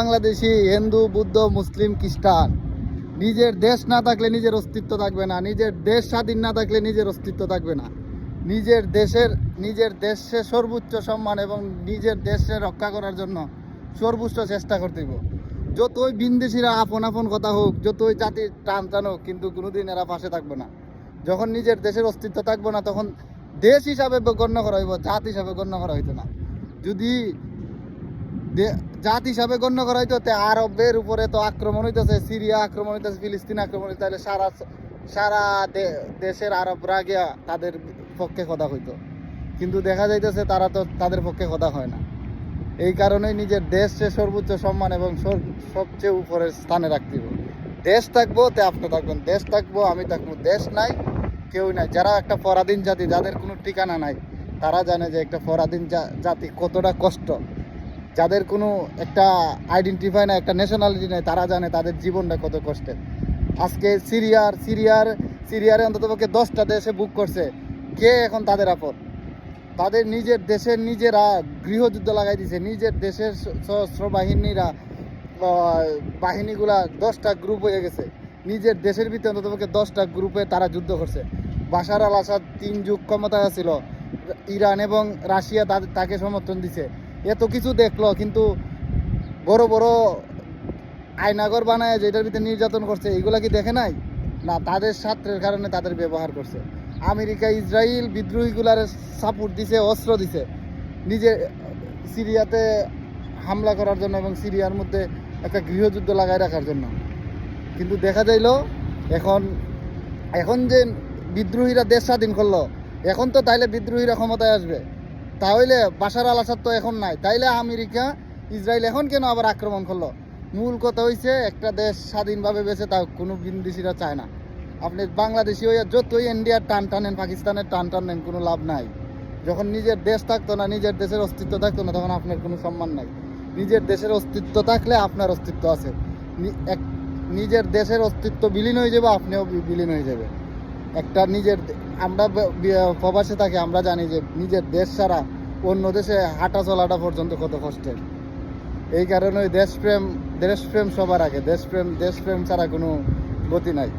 বাংলাদেশি হিন্দু বৌদ্ধ মুসলিম খ্রিস্টান নিজের দেশ না থাকলে নিজের অস্তিত্ব থাকবে না। নিজের দেশ স্বাধীন না থাকলে নিজের অস্তিত্ব থাকবে না। নিজের দেশে সর্বোচ্চ সম্মান এবং নিজের দেশে রক্ষা করার জন্য সর্বোচ্চ চেষ্টা করতে হবে। যতই বিন্দেশিরা আপন আপন কথা হোক, যতই জাতির টান টান হোক, কিন্তু কোনোদিন এরা পাশে থাকবে না। যখন নিজের দেশের অস্তিত্ব থাকবে না, তখন দেশ হিসাবে গণ্য করা হইব, জাত হিসাবে গণ্য করা হইতো না। যদি জাত হিসাবে গণ্য করা হইতো, আরবের উপরে তো আক্রমণ হইতেছে, সিরিয়া আক্রমণ হইতেছে, ফিলিস্তিন আক্রমণ হইতে, তাহলে সারা দেশের আরবরা গিয়া তাদের পক্ষে কথা হইতো। কিন্তু দেখা যাইতেছে তারা তো তাদের পক্ষে কথা হয় না। এই কারণেই নিজের দেশে সর্বোচ্চ সম্মান এবং সবচেয়ে উপরের স্থানে রাখতে হবে। দেশ থাকবো তে আপনি থাকবেন, দেশ থাকবো আমি থাকবো, দেশ নাই কেউ নাই। যারা একটা পরাধীন জাতি, যাদের কোনো ঠিকানা নাই, তারা জানে যে একটা পরাধীন জাতি কতটা কষ্ট। যাদের কোনো একটা আইডেন্টিফাই নাই, একটা ন্যাশনালিটি নেই, তারা জানে তাদের জীবনটা কত কষ্টের। আজকে সিরিয়ার অন্ততপক্ষে 10টা দেশে বুক করছে। কে এখন তাদের আপদ? তাদের নিজের দেশের নিজেরা গৃহযুদ্ধ লাগাই দিছে। নিজের দেশের সশস্ত্র বাহিনীগুলা 10টা গ্রুপ হয়ে গেছে। নিজের দেশের ভিতরে অন্ততপক্ষে 10টা গ্রুপে তারা যুদ্ধ করছে। বাশার আল আসাদ 3 যুগ ক্ষমতায় ছিল, ইরান এবং রাশিয়া তাকে সমর্থন দিছে। এত কিছু দেখলো, কিন্তু বড় বড় আয়নাগর বানায় যেটার ভিতরে নির্যাতন করছে, এগুলা কি দেখে নাই? না, তাদের স্বার্থের কারণে তাদের ব্যবহার করছে। আমেরিকা ইসরায়েল বিদ্রোহীগুলার সাপোর্ট দিছে, অস্ত্র দিছে নিজে সিরিয়াতে হামলা করার জন্য এবং সিরিয়ার মধ্যে একটা গৃহযুদ্ধ লাগাই রাখার জন্য। কিন্তু দেখা যাইল এখন যে বিদ্রোহীরা দেশ স্বাধীন করলো, এখন তো তাইলে বিদ্রোহীরা ক্ষমতায় আসবে। তাহলে বাশার আল আসাদ তো এখন নাই, তাইলে আমেরিকা ইসরায়েল এখন কেন আবার আক্রমণ করলো? মূল কথা হইছে একটা দেশ স্বাধীনভাবে বেঁচে তা কোনো বিদেশিরা চায় না। আপনি বাংলাদেশি হইয়া যতই ইন্ডিয়ার টান টানেন, পাকিস্তানের টান টানেন, কোনো লাভ নাই। যখন নিজের দেশ থাকতো না, নিজের দেশের অস্তিত্ব থাকতো না, তখন আপনার কোনো সম্মান নাই। নিজের দেশের অস্তিত্ব থাকলে আপনার অস্তিত্ব আছে। নিজের দেশের অস্তিত্ব বিলীন হয়ে যাবে, আপনিও বিলীন হয়ে যাবে। আমরা প্রবাসে থাকি, আমরা জানি যে নিজের দেশ ছাড়া অন্য দেশে হাঁটা চলাটা পর্যন্ত কত কষ্টের। এই কারণে দেশপ্রেম সবার আগে। দেশপ্রেম ছাড়া কোনো গতি নাই।